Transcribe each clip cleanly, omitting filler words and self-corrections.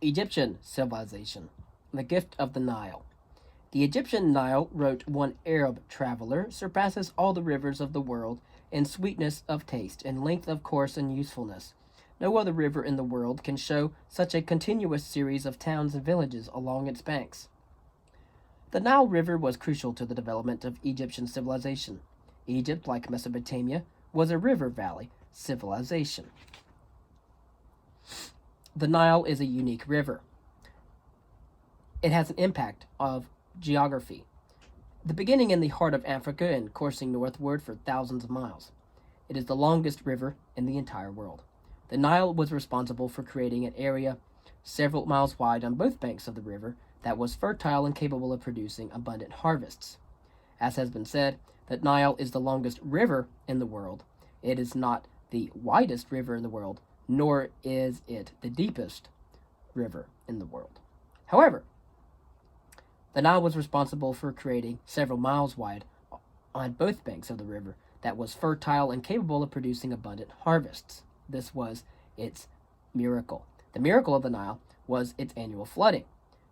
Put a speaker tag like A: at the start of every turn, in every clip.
A: Egyptian civilization. The gift of the Nile. The Egyptian Nile, wrote one Arab traveler, surpasses all the rivers of the world in sweetness of taste, in length of course and usefulness. No other river in the world can show such a continuous series of towns and villages along its banks. The Nile River was crucial to the development of Egyptian civilization. Egypt, like Mesopotamia, was a river valley civilization. The Nile is a unique river. It has an impact of geography. The beginning in the heart of Africa and coursing northward for thousands of miles. It is the longest river in the entire world. The Nile was responsible for creating an area several miles wide on both banks of the river that was fertile and capable of producing abundant harvests. As has been said, the Nile is the longest river in the world. It is not the widest river in the world, nor is it the deepest river in the world. However, the Nile was responsible for creating several miles wide on both banks of the river that was fertile and capable of producing abundant harvests. This was its miracle. The miracle of the Nile was its annual flooding.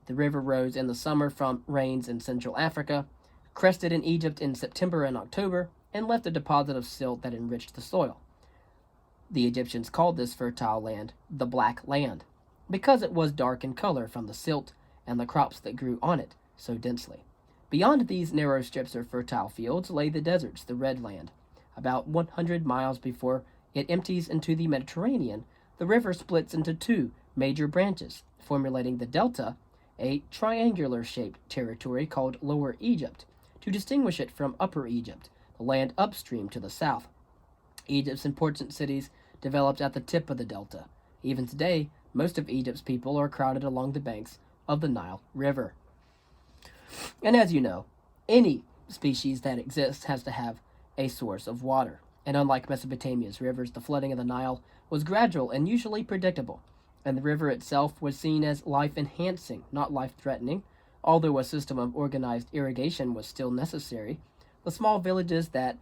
A: The river rose in the summer from rains in Central Africa, crested in Egypt in September and October, and left a deposit of silt that enriched the soil. The Egyptians called this fertile land the Black Land, because it was dark in color from the silt and the crops that grew on it so densely. Beyond these narrow strips of fertile fields lay the deserts, the Red Land. About 100 miles before it empties into the Mediterranean, the river splits into two major branches, formulating the delta, a triangular shaped territory called Lower Egypt, to distinguish it from Upper Egypt, the land upstream to the south. Egypt's important cities developed at the tip of the delta. Even today, most of Egypt's people are crowded along the banks of the Nile River. And as you know, any species that exists has to have a source of water. And unlike Mesopotamia's rivers, the flooding of the Nile was gradual and usually predictable, and the river itself was seen as life enhancing, not life threatening. Although a system of organized irrigation was still necessary, the small villages that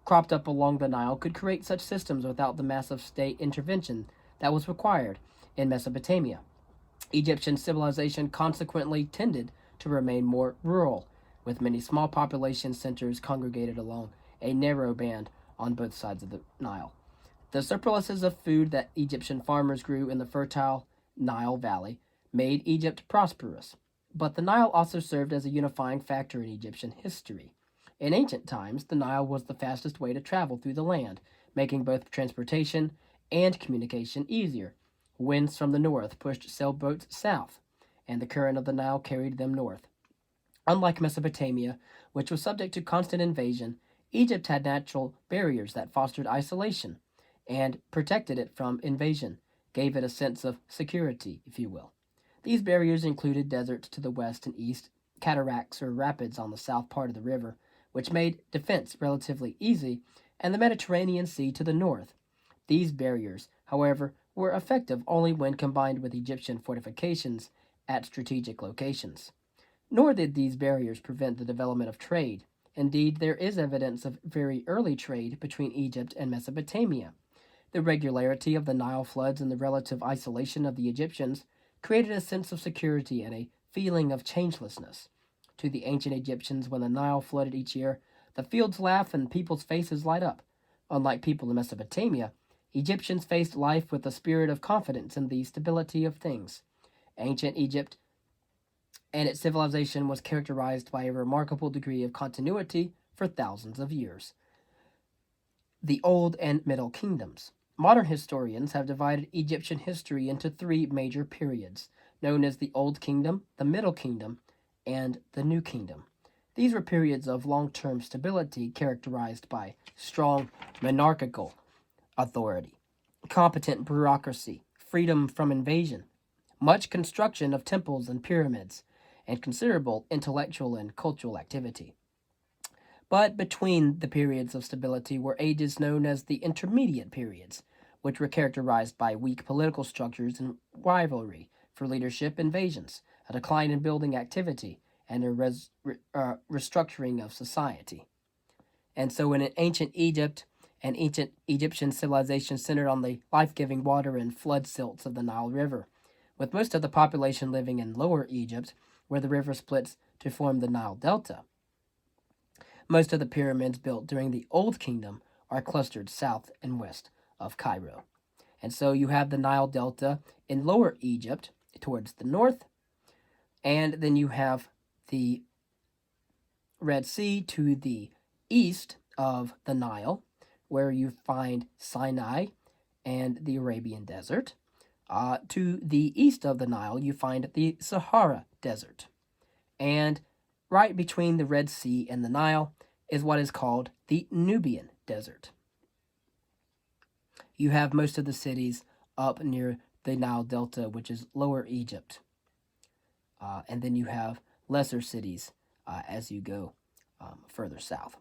A: cropped up along the Nile could create such systems without the massive state intervention that was required in Mesopotamia. Egyptian civilization consequently tended to remain more rural, with many small population centers congregated along a narrow band on both sides of the Nile. The surpluses of food that Egyptian farmers grew in the fertile Nile Valley made Egypt prosperous. But the Nile also served as a unifying factor in Egyptian history. In ancient times, the Nile was the fastest way to travel through the land, making both transportation and communication easier. Winds from the north pushed sailboats south, and the current of the Nile carried them north. Unlike Mesopotamia, which was subject to constant invasion, Egypt had natural barriers that fostered isolation and protected it from invasion, gave it a sense of security, if you will. These barriers included deserts to the west and east, cataracts or rapids on the south part of the river, which made defense relatively easy, and the Mediterranean Sea to the north. These barriers, however, were effective only when combined with Egyptian fortifications at strategic locations. Nor did these barriers prevent the development of trade. Indeed, there is evidence of very early trade between Egypt and Mesopotamia. The regularity of the Nile floods and the relative isolation of the Egyptians created a sense of security and a feeling of changelessness. To the ancient Egyptians, when the Nile flooded each year, the fields laugh and people's faces light up. Unlike people in Mesopotamia, Egyptians faced life with a spirit of confidence in the stability of things. Ancient Egypt and its civilization was characterized by a remarkable degree of continuity for thousands of years. The Old and Middle Kingdoms. Modern historians have divided Egyptian history into three major periods, known as the Old Kingdom, the Middle Kingdom, and the New Kingdom. These were periods of long term stability characterized by strong monarchical authority, competent bureaucracy, freedom from invasion, much construction of temples and pyramids, and considerable intellectual and cultural activity. But between the periods of stability were ages known as the intermediate periods, which were characterized by weak political structures and rivalry for leadership, invasions, a decline in building activity, and a restructuring of society. And so, in ancient Egypt, and ancient Egyptian civilization centered on the life giving water and flood silts of the Nile River, with most of the population living in Lower Egypt, where the river splits to form the Nile Delta. Most of the pyramids built during the Old Kingdom are clustered south and west of Cairo. And so you have the Nile Delta in Lower Egypt towards the north, and then you have the Red Sea to the east of the Nile, where you find Sinai and the Arabian Desert. To the east of the Nile, you find the Sahara Desert. And right between the Red Sea and the Nile is what is called the Nubian Desert. You have most of the cities up near the Nile Delta, which is Lower Egypt. And then you have lesser cities as you go further south.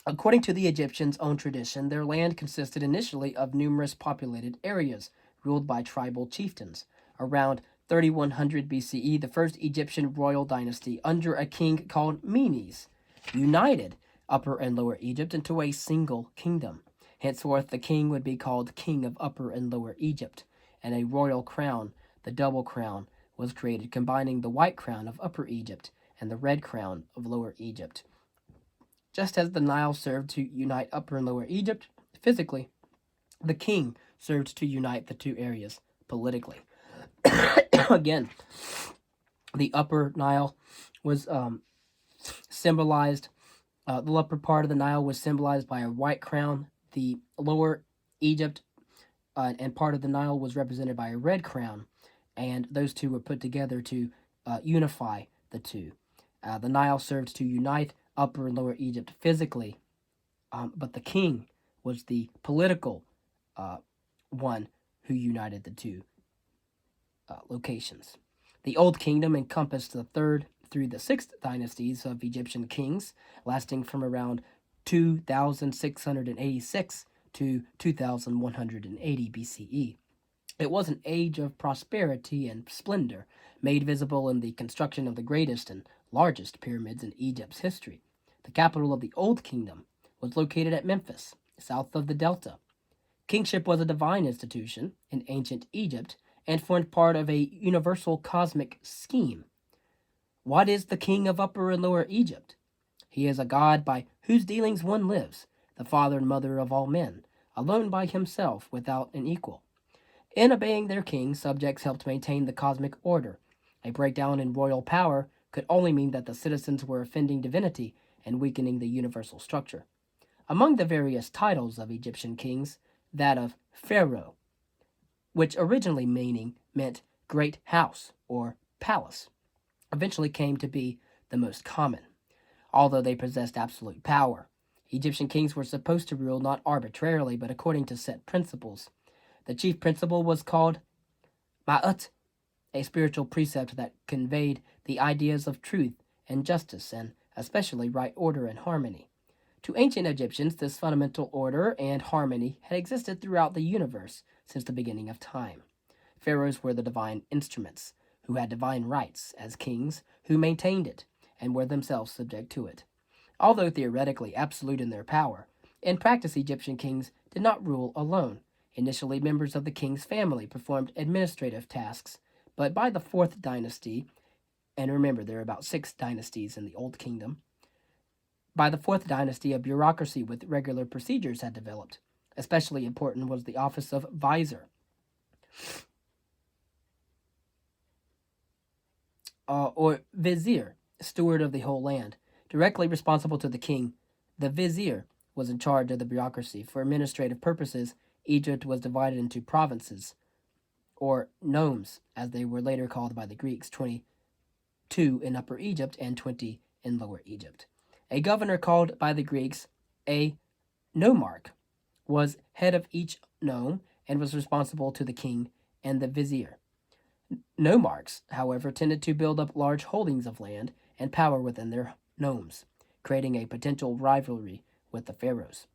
A: According to the Egyptians' own tradition, their land consisted initially of numerous populated areas ruled by tribal chieftains. Around 3100 BCE, the first Egyptian royal dynasty under a king called Menes united Upper and Lower Egypt into a single kingdom. Henceforth, the king would be called King of Upper and Lower Egypt, and a royal crown, the double crown, was created, combining the white crown of Upper Egypt and the red crown of Lower Egypt. Just as the Nile served to unite Upper and Lower Egypt physically, the king served to unite the two areas politically. Again, the Upper Nile was symbolized, the upper part of the Nile was symbolized by a white crown. The Lower Egypt and part of the Nile was represented by a red crown, and those two were put together to unify the two. The Nile served to unite Upper and Lower Egypt physically, but the king was the political one who united the two locations. The Old Kingdom encompassed the 3rd through the 6th dynasties of Egyptian kings, lasting from around 2686 to 2180 BCE. It was an age of prosperity and splendor, made visible in the construction of the greatest and largest pyramids in Egypt's history. The capital of the Old Kingdom was located at Memphis, south of the Delta. Kingship was a divine institution in ancient Egypt and formed part of a universal cosmic scheme. What is the king of Upper and Lower Egypt? He is a god by whose dealings one lives, the father and mother of all men, alone by himself, without an equal. In obeying their king, subjects helped maintain the cosmic order. A breakdown in royal power could only mean that the citizens were offending divinity and weakening the universal structure. Among the various titles of Egyptian kings, that of Pharaoh, which originally meant great house or palace, eventually came to be the most common. Although they possessed absolute power, Egyptian kings were supposed to rule not arbitrarily, but according to set principles. The chief principle was called Ma'at, a spiritual precept that conveyed the ideas of truth and justice, and especially right order and harmony. To ancient Egyptians, this fundamental order and harmony had existed throughout the universe since the beginning of time. Pharaohs were the divine instruments, who had divine rights as kings, who maintained it, and were themselves subject to it. Although theoretically absolute in their power, in practice Egyptian kings did not rule alone. Initially, members of the king's family performed administrative tasks, but by the 4th dynasty, and remember there are about 6 dynasties in the Old Kingdom, by the 4th dynasty, a bureaucracy with regular procedures had developed. Especially important was the office of vizier, or vizier, steward of the whole land. Directly responsible to the king, the vizier was in charge of the bureaucracy. For administrative purposes, Egypt was divided into provinces, or nomes, as they were later called by the Greeks, 22 in Upper Egypt and 20 in Lower Egypt. A governor called by the Greeks a nomarch was head of each nome and was responsible to the king and the vizier. Nomarchs, however, tended to build up large holdings of land and power within their nomes, creating a potential rivalry with the pharaohs.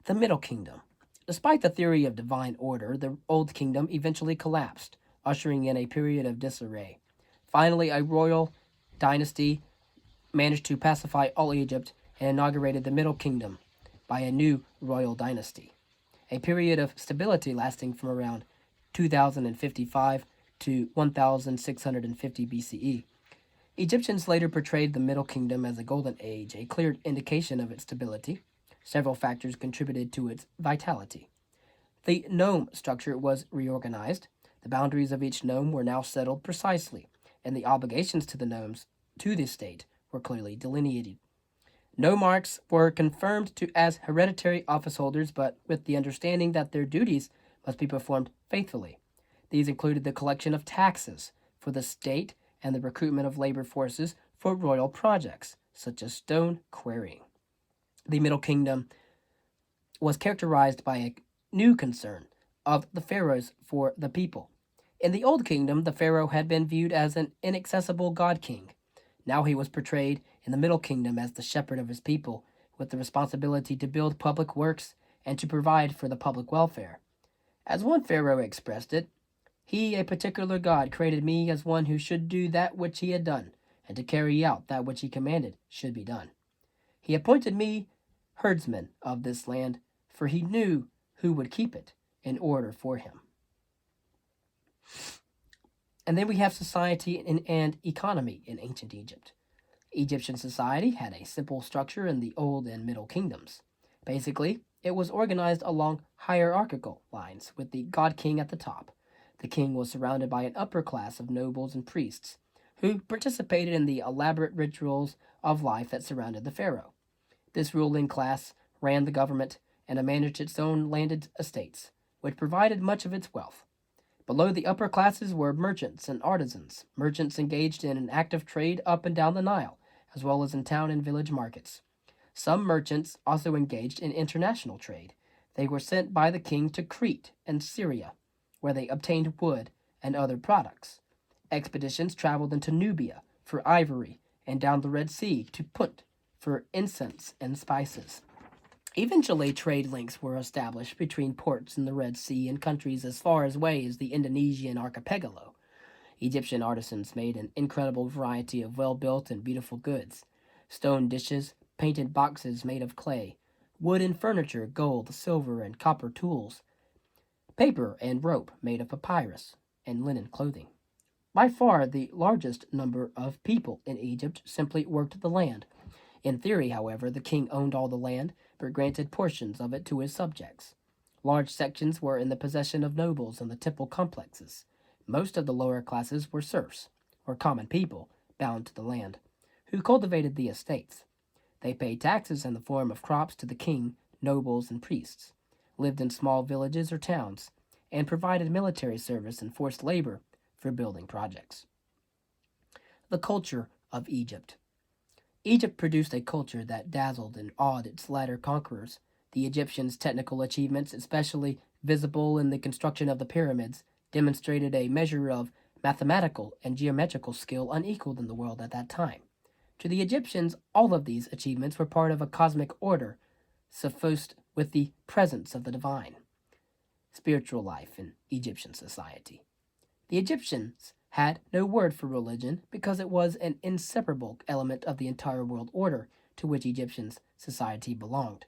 A: The Middle Kingdom. Despite the theory of divine order, the Old Kingdom eventually collapsed, ushering in a period of disarray. Finally, a royal dynasty managed to pacify all Egypt and inaugurated the Middle Kingdom by a new royal dynasty. A period of stability lasting from around 2055 to 1650 BCE. Egyptians later portrayed the Middle Kingdom as a golden age, a clear indication of its stability. Several factors contributed to its vitality. The nome structure was reorganized. The boundaries of each nome were now settled precisely, and the obligations to the nomes to the state were clearly delineated. Nomarchs were confirmed as hereditary office holders, but with the understanding that their duties must be performed faithfully. These included the collection of taxes for the state and the recruitment of labor forces for royal projects, such as stone quarrying. The Middle Kingdom was characterized by a new concern of the pharaohs for the people. In the Old Kingdom, the pharaoh had been viewed as an inaccessible god king. Now he was portrayed in the Middle Kingdom as the shepherd of his people, with the responsibility to build public works and to provide for the public welfare. As one pharaoh expressed it, "He, a particular god, created me as one who should do that which he had done, and to carry out that which he commanded should be done. He appointed me herdsman of this land, for he knew who would keep it in order for him." And then we have society and economy in ancient Egypt. Egyptian society had a simple structure in the Old and Middle Kingdoms. Basically, it was organized along hierarchical lines, with the god king at the top. The king was surrounded by an upper class of nobles and priests, who participated in the elaborate rituals of life that surrounded the pharaoh. This ruling class ran the government and managed its own landed estates, which provided much of its wealth. Below the upper classes were merchants and artisans. Merchants engaged in an active trade up and down the Nile, as well as in town and village markets. Some merchants also engaged in international trade. They were sent by the king to Crete and Syria, where they obtained wood and other products. Expeditions traveled into Nubia for ivory and down the Red Sea to Punt for incense and spices. Eventually, trade links were established between ports in the Red Sea and countries as far away as the Indonesian archipelago. Egyptian artisans made an incredible variety of well-built and beautiful goods: stone dishes, painted boxes made of clay, wooden furniture, gold, silver, and copper tools, paper and rope made of papyrus, and linen clothing. By far the largest number of people in Egypt simply worked the land. In theory, however, the king owned all the land, but granted portions of it to his subjects. Large sections were in the possession of nobles and the temple complexes. Most of the lower classes were serfs, or common people, bound to the land, who cultivated the estates. They paid taxes in the form of crops to the king, nobles, and priests, lived in small villages or towns, and provided military service and forced labor for building projects. The culture of Egypt. Egypt produced a culture that dazzled and awed its latter conquerors. The Egyptians' technical achievements, especially visible in the construction of the pyramids, demonstrated a measure of mathematical and geometrical skill unequaled in the world at that time. To the Egyptians, all of these achievements were part of a cosmic order, suffused with the presence of the divine. Spiritual life in Egyptian society. The Egyptians had no word for religion because it was an inseparable element of the entire world order to which Egyptian society belonged.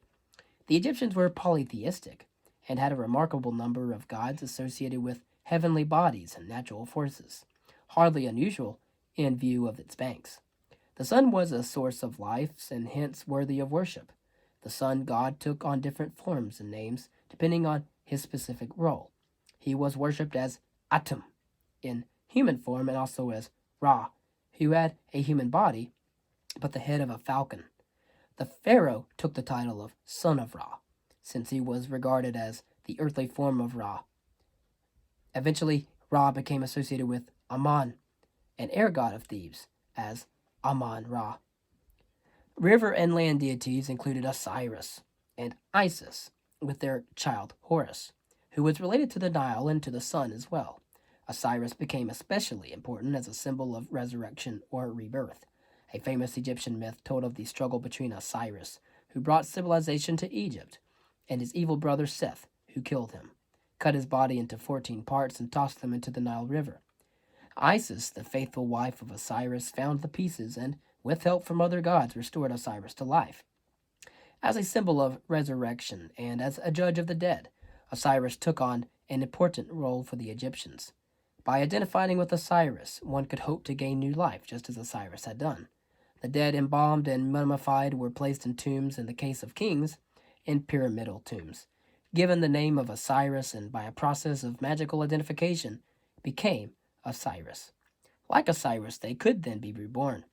A: The Egyptians were polytheistic and had a remarkable number of gods associated with heavenly bodies and natural forces, hardly unusual in view of its banks. The sun was a source of life and hence worthy of worship. The sun god took on different forms and names depending on his specific role. He was worshipped as Atum in human form and also as Ra, who had a human body but the head of a falcon. The pharaoh took the title of Son of Ra, since he was regarded as the earthly form of Ra. Eventually, Ra became associated with Amun, an air god of Thebes, as Amun-Ra. River and land deities included Osiris and Isis, with their child Horus, who was related to the Nile and to the sun as well. Osiris became especially important as a symbol of resurrection or rebirth. A famous Egyptian myth told of the struggle between Osiris, who brought civilization to Egypt, and his evil brother Seth, who killed him, cut his body into 14 parts, and tossed them into the Nile River. Isis, the faithful wife of Osiris, found the pieces and, with help from other gods, restored Osiris to life. As a symbol of resurrection and as a judge of the dead, Osiris took on an important role for the Egyptians. By identifying with Osiris, one could hope to gain new life, just as Osiris had done. The dead embalmed and mummified were placed in tombs, in the case of kings, in pyramidal tombs. Given the name of Osiris, and by a process of magical identification, became Osiris. Like Osiris, they could then be reborn.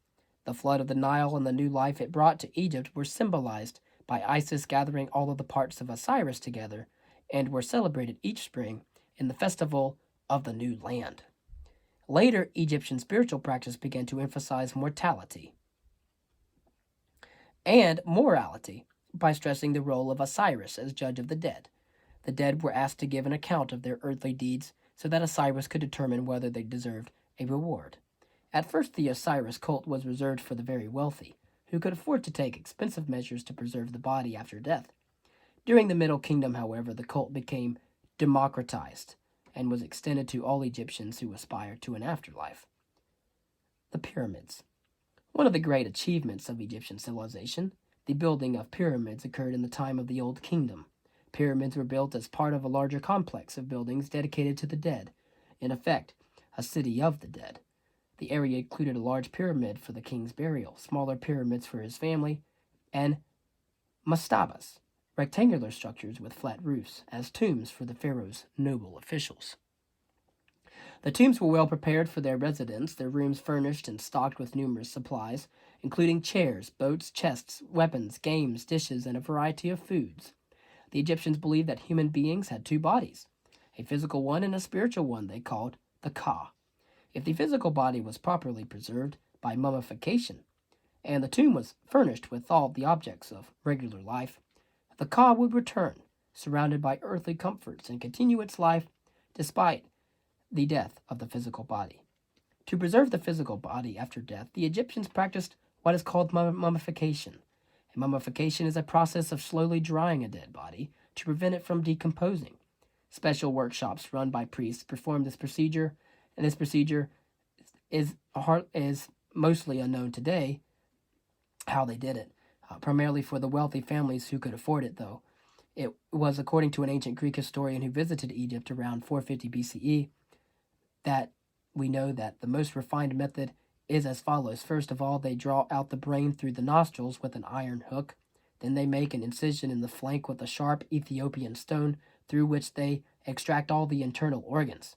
A: The flood of the Nile and the new life it brought to Egypt were symbolized by Isis gathering all of the parts of Osiris together, and were celebrated each spring in the festival of the new land. Later, Egyptian spiritual practice began to emphasize mortality and morality by stressing the role of Osiris as judge of the dead. The dead were asked to give an account of their earthly deeds so that Osiris could determine whether they deserved a reward. At first, the Osiris cult was reserved for the very wealthy, who could afford to take expensive measures to preserve the body after death. During the Middle Kingdom, however, the cult became democratized and was extended to all Egyptians who aspired to an afterlife. The pyramids. One of the great achievements of Egyptian civilization, the building of pyramids, occurred in the time of the Old Kingdom. Pyramids were built as part of a larger complex of buildings dedicated to the dead, in effect, a city of the dead. The area included a large pyramid for the king's burial, smaller pyramids for his family, and mastabas, rectangular structures with flat roofs, as tombs for the pharaoh's noble officials. The tombs were well prepared for their residents, their rooms furnished and stocked with numerous supplies, including chairs, boats, chests, weapons, games, dishes, and a variety of foods. The Egyptians believed that human beings had two bodies, a physical one and a spiritual one they called the Ka. If the physical body was properly preserved by mummification, and the tomb was furnished with all the objects of regular life, the Ka would return, surrounded by earthly comforts, and continue its life despite the death of the physical body. To preserve the physical body after death, the Egyptians practiced what is called mummification. And mummification is a process of slowly drying a dead body to prevent it from decomposing. Special workshops run by priests perform this procedure, and this procedure is mostly unknown today how they did it, primarily for the wealthy families who could afford it, though. It was, according to an ancient Greek historian who visited Egypt around 450 BCE, that we know that the most refined method is as follows. First of all, they draw out the brain through the nostrils with an iron hook. Then they make an incision in the flank with a sharp Ethiopian stone through which they extract all the internal organs.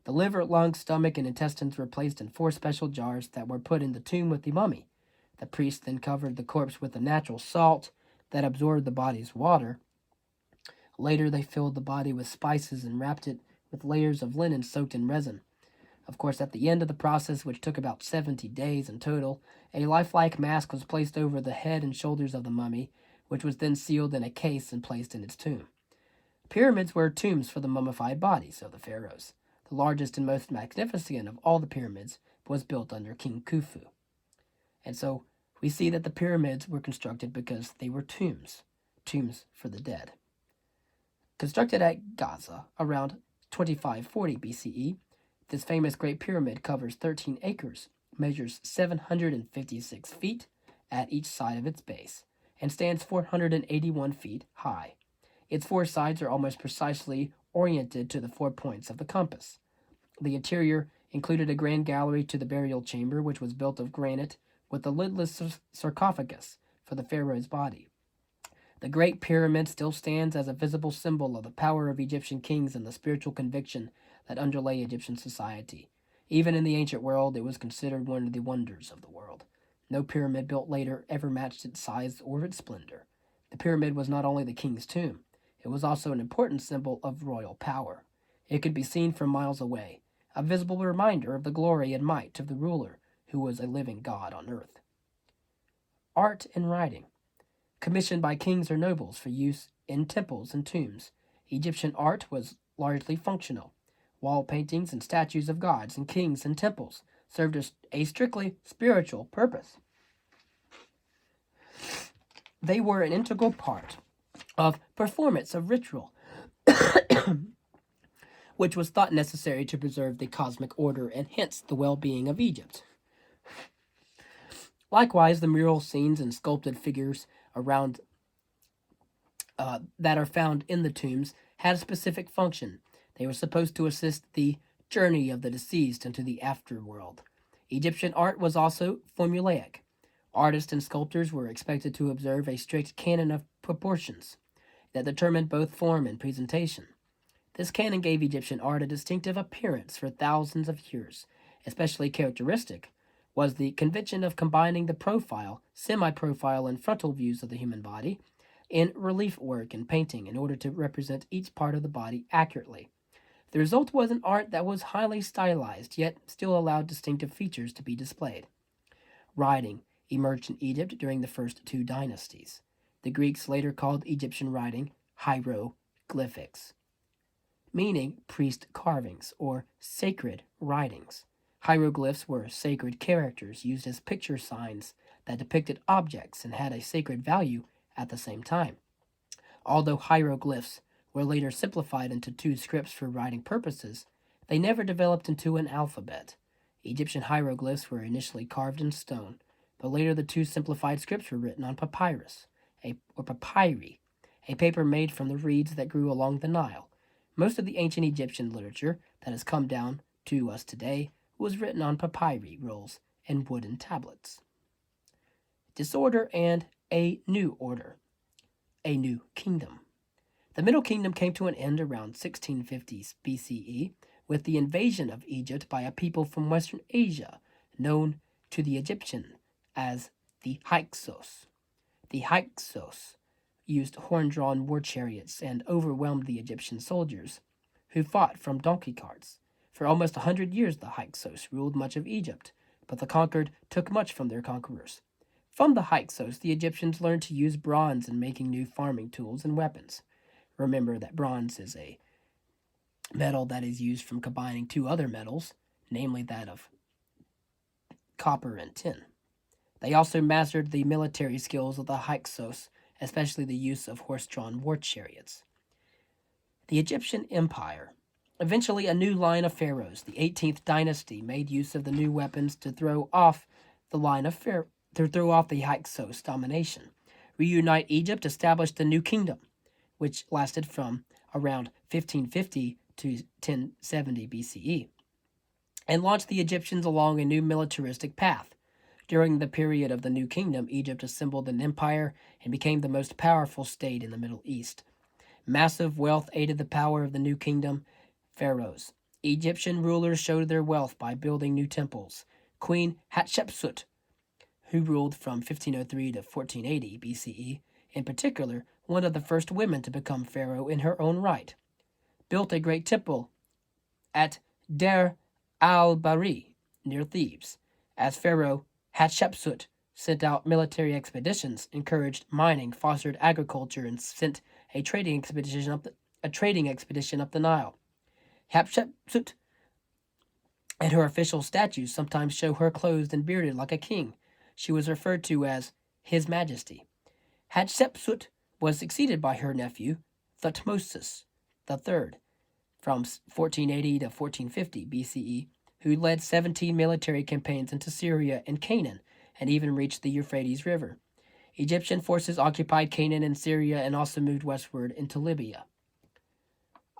A: The liver, lungs, stomach, and intestines were placed in 4 special jars that were put in the tomb with the mummy. The priest then covered the corpse with a natural salt that absorbed the body's water. Later, they filled the body with spices and wrapped it with layers of linen soaked in resin. Of course, at the end of the process, which took about 70 days in total, a lifelike mask was placed over the head and shoulders of the mummy, which was then sealed in a case and placed in its tomb. Pyramids were tombs for the mummified bodies of the pharaohs. The largest and most magnificent of all the pyramids was built under King Khufu. And so we see that the pyramids were constructed because they were tombs for the dead. Constructed at Gaza around 2540 BCE, this famous Great Pyramid covers 13 acres, measures 756 feet at each side of its base, and stands 481 feet high. Its 4 sides are almost precisely oriented to the 4 points of the compass. The interior included a grand gallery to the burial chamber, which was built of granite with a lidless sarcophagus for the pharaoh's body. The Great Pyramid still stands as a visible symbol of the power of Egyptian kings and the spiritual conviction that underlay Egyptian society. Even in the ancient world, it was considered one of the wonders of the world. No pyramid built later ever matched its size or its splendor. The pyramid was not only the king's tomb, it was also an important symbol of royal power. It could be seen from miles away, a visible reminder of the glory and might of the ruler who was a living god on earth. Art and writing. Commissioned by kings or nobles for use in temples and tombs, Egyptian art was largely functional. Wall paintings and statues of gods and kings in temples served a strictly spiritual purpose. They were an integral part of performance of ritual, which was thought necessary to preserve the cosmic order and hence the well-being of Egypt. Likewise, the mural scenes and sculpted figures around that are found in the tombs had a specific function. They were supposed to assist the journey of the deceased into the afterworld. Egyptian art was also formulaic. Artists and sculptors were expected to observe a strict canon of proportions that determined both form and presentation. This canon gave Egyptian art a distinctive appearance for thousands of years. Especially characteristic was the convention of combining the profile, semi-profile, and frontal views of the human body in relief work and painting in order to represent each part of the body accurately. The result was an art that was highly stylized, yet still allowed distinctive features to be displayed. Writing emerged in Egypt during the first two dynasties. The Greeks later called Egyptian writing hieroglyphics, meaning priest carvings or sacred writings. Hieroglyphs were sacred characters used as picture signs that depicted objects and had a sacred value at the same time. Although hieroglyphs were later simplified into two scripts for writing purposes, they never developed into an alphabet. Egyptian hieroglyphs were initially carved in stone, but later the two simplified scripts were written on papyrus, or papyri, a paper made from the reeds that grew along the Nile. Most of the ancient Egyptian literature that has come down to us today was written on papyri rolls and wooden tablets. Disorder and a new order, a new kingdom. The Middle Kingdom came to an end around 1650 BCE with the invasion of Egypt by a people from Western Asia known to the Egyptian as the Hyksos. The Hyksos used horn-drawn war chariots and overwhelmed the Egyptian soldiers, who fought from donkey carts. For almost 100 years the Hyksos ruled much of Egypt, but the conquered took much from their conquerors. From the Hyksos, the Egyptians learned to use bronze in making new farming tools and weapons. Remember that bronze is a metal that is used from combining two other metals, namely that of copper and tin. They also mastered the military skills of the Hyksos, especially the use of horse-drawn war chariots. The Egyptian Empire. Eventually, a new line of pharaohs, the 18th dynasty, made use of the new weapons to throw off the Hyksos domination. Reunite Egypt established the new kingdom, which lasted from around 1550 to 1070 BCE, and launched the Egyptians along a new militaristic path. During the period of the New Kingdom, Egypt assembled an empire and became the most powerful state in the Middle East. Massive wealth aided the power of the New Kingdom pharaohs. Egyptian rulers showed their wealth by building new temples. Queen Hatshepsut, who ruled from 1503 to 1480 BCE, in particular, one of the first women to become pharaoh in her own right, built a great temple at Der al-Bari, near Thebes. As pharaoh, Hatshepsut sent out military expeditions, encouraged mining, fostered agriculture, and sent a trading expedition up the Nile. Hatshepsut and her official statues sometimes show her clothed and bearded like a king. She was referred to as His Majesty. Hatshepsut was succeeded by her nephew, Thutmosis III, from 1480 to 1450 BCE, who led 17 military campaigns into Syria and Canaan, and even reached the Euphrates River. Egyptian forces occupied Canaan and Syria and also moved westward into Libya.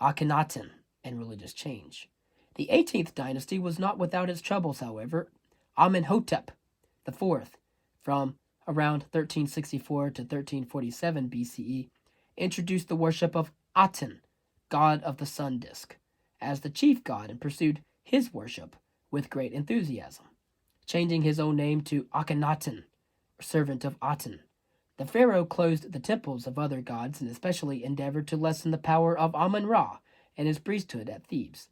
A: Akhenaten and religious change. The 18th dynasty was not without its troubles, however. Amenhotep IV, from around 1364 to 1347 BCE, introduced the worship of Aten, god of the sun disk, as the chief god and pursued his worship with great enthusiasm, changing his own name to Akhenaten, servant of Aten. The pharaoh closed the temples of other gods and especially endeavored to lessen the power of Amun-Ra and his priesthood at Thebes.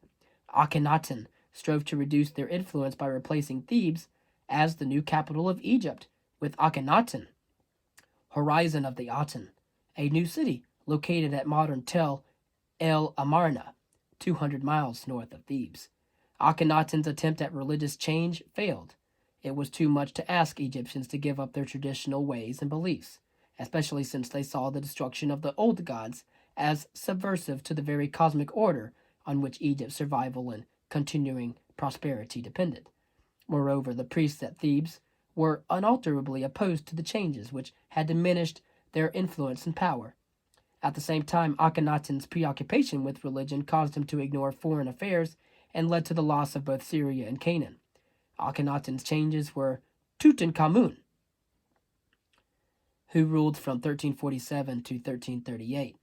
A: Akhenaten strove to reduce their influence by replacing Thebes as the new capital of Egypt with Akhenaten, horizon of the Aten, a new city located at modern Tel El Amarna, 200 miles north of Thebes. Akhenaten's attempt at religious change failed. It was too much to ask Egyptians to give up their traditional ways and beliefs, especially since they saw the destruction of the old gods as subversive to the very cosmic order on which Egypt's survival and continuing prosperity depended. Moreover, the priests at Thebes were unalterably opposed to the changes which had diminished their influence and power. At the same time, Akhenaten's preoccupation with religion caused him to ignore foreign affairs and led to the loss of both Syria and Canaan. Akhenaten's changes were Tutankhamun, who ruled from 1347 to 1338.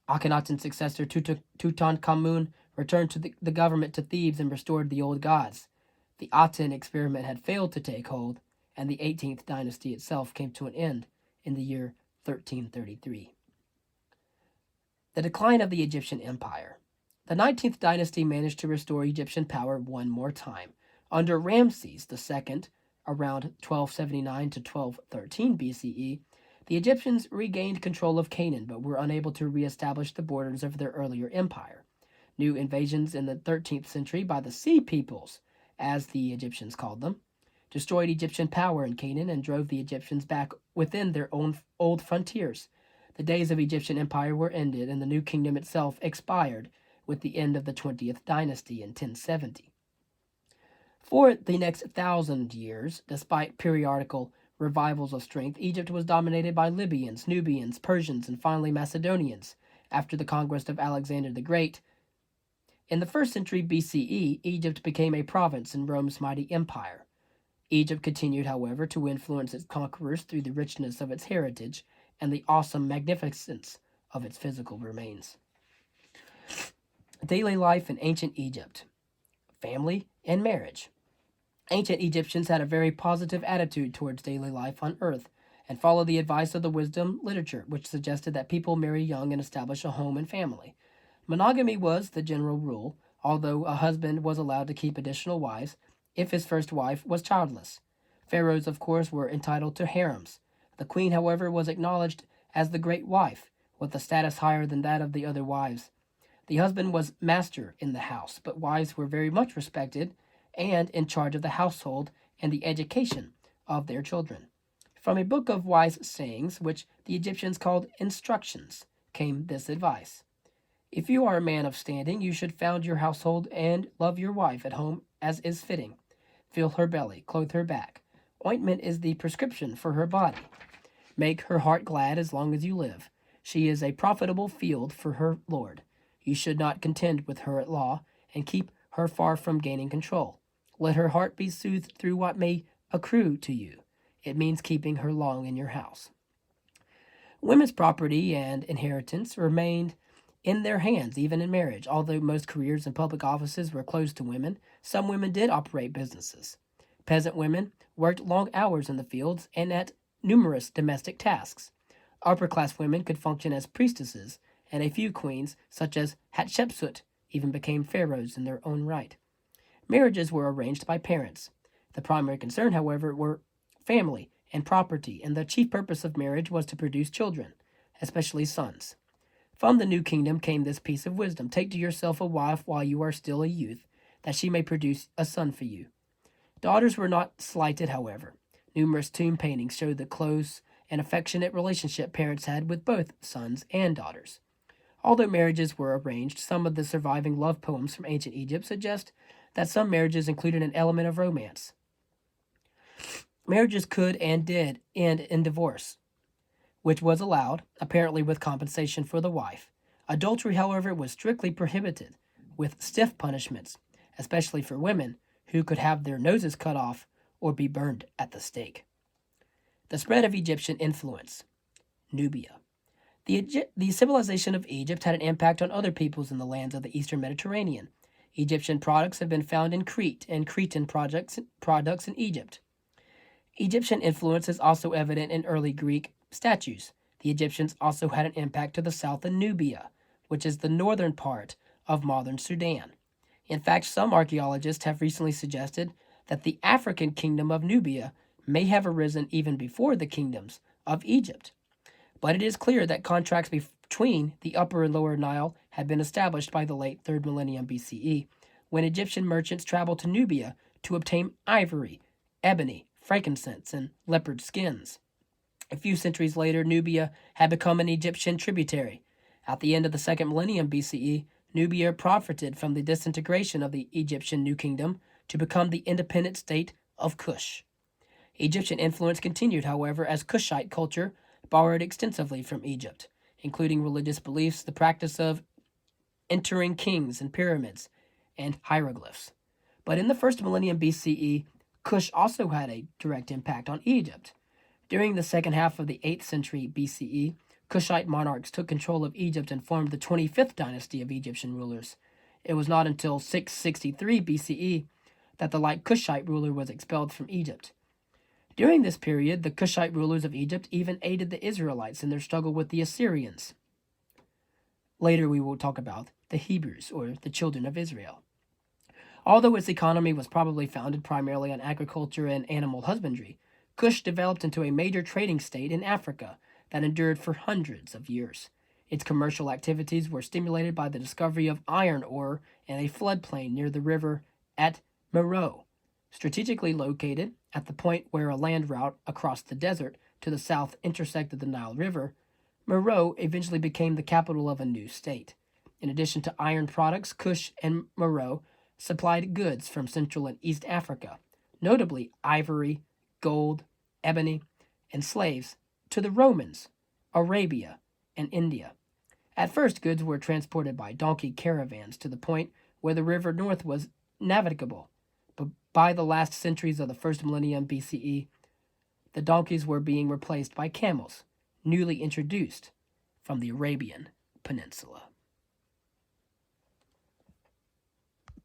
A: Akhenaten's successor Tutankhamun returned to the government to Thebes and restored the old gods. The Aten experiment had failed to take hold, and the 18th dynasty itself came to an end in the year 1333. The decline of the Egyptian Empire. The 19th dynasty managed to restore Egyptian power one more time. Under Ramses II, around 1279 to 1213 BCE, the Egyptians regained control of Canaan but were unable to reestablish the borders of their earlier empire. New invasions in the 13th century by the Sea Peoples, as the Egyptians called them, destroyed Egyptian power in Canaan and drove the Egyptians back within their own old frontiers. The days of Egyptian empire were ended, and the new kingdom itself expired with the end of the 20th dynasty in 1070. For the next 1,000 years, despite periodical revivals of strength, Egypt was dominated by Libyans, Nubians, Persians, and finally Macedonians. After the conquest of Alexander the Great, in the 1st century BCE, Egypt became a province in Rome's mighty empire. Egypt continued, however, to influence its conquerors through the richness of its heritage and the awesome magnificence of its physical remains. Daily life in ancient Egypt. Family and marriage. Ancient Egyptians had a very positive attitude towards daily life on earth and followed the advice of the wisdom literature, which suggested that people marry young and establish a home and family. Monogamy was the general rule, although a husband was allowed to keep additional wives if his first wife was childless. Pharaohs, of course, were entitled to harems. The queen, however, was acknowledged as the great wife, with a status higher than that of the other wives. The husband was master in the house, but wives were very much respected and in charge of the household and the education of their children. From a book of wise sayings, which the Egyptians called instructions, came this advice. If you are a man of standing, you should found your household and love your wife at home as is fitting. Fill her belly, clothe her back. Ointment is the prescription for her body. Make her heart glad as long as you live. She is a profitable field for her lord. You should not contend with her at law, and keep her far from gaining control. Let her heart be soothed through what may accrue to you. It means keeping her long in your house. Women's property and inheritance remained in their hands even in marriage. Although most careers and public offices were closed to women, some women did operate businesses. Peasant women worked long hours in the fields and at numerous domestic tasks. Upper-class women could function as priestesses, and a few queens, such as Hatshepsut, even became pharaohs in their own right. Marriages were arranged by parents. The primary concern, however, were family and property, and the chief purpose of marriage was to produce children, especially sons. From the new kingdom came this piece of wisdom: take to yourself a wife while you are still a youth, that she may produce a son for you. Daughters were not slighted, however. Numerous tomb paintings show the close and affectionate relationship parents had with both sons and daughters. Although marriages were arranged, some of the surviving love poems from ancient Egypt suggest that some marriages included an element of romance. Marriages could and did end in divorce, which was allowed, apparently with compensation for the wife. Adultery, however, was strictly prohibited, with stiff punishments, especially for women, who could have their noses cut off or be burned at the stake. The spread of Egyptian influence. Nubia. The civilization of Egypt had an impact on other peoples in the lands of the eastern Mediterranean. Egyptian products have been found in Crete and Cretan products in Egypt. Egyptian influence is also evident in early Greek statues. The Egyptians also had an impact to the south in Nubia, which is the northern part of modern Sudan. In fact, some archaeologists have recently suggested that the African kingdom of Nubia may have arisen even before the kingdoms of Egypt. But it is clear that contracts between the upper and lower Nile had been established by the late 3rd millennium BCE, when Egyptian merchants traveled to Nubia to obtain ivory, ebony, frankincense, and leopard skins. A few centuries later, Nubia had become an Egyptian tributary. At the end of the 2nd millennium BCE, Nubia profited from the disintegration of the Egyptian New Kingdom to become the independent state of Kush. Egyptian influence continued, however, as Kushite culture borrowed extensively from Egypt. including religious beliefs, the practice of entering kings and pyramids, and hieroglyphs. But in the first millennium BCE, Cush also had a direct impact on Egypt. During the second half of the 8th century BCE, Kushite monarchs took control of Egypt and formed the 25th dynasty of Egyptian rulers. It was not until 663 BCE that the light Kushite ruler was expelled from Egypt. During this period, the Kushite rulers of Egypt even aided the Israelites in their struggle with the Assyrians. Later we will talk about the Hebrews, or the children of Israel. Although its economy was probably founded primarily on agriculture and animal husbandry, Kush developed into a major trading state in Africa that endured for hundreds of years. Its commercial activities were stimulated by the discovery of iron ore in a floodplain near the river at Meroe. Strategically located at the point where a land route across the desert to the south intersected the Nile River, Meroe eventually became the capital of a new state. In addition to iron products, Kush and Meroe supplied goods from Central and East Africa, notably ivory, gold, ebony, and slaves, to the Romans, Arabia, and India. At first, goods were transported by donkey caravans to the point where the river north was navigable, but by the last centuries of the first millennium BCE, the donkeys were being replaced by camels, newly introduced from the Arabian Peninsula.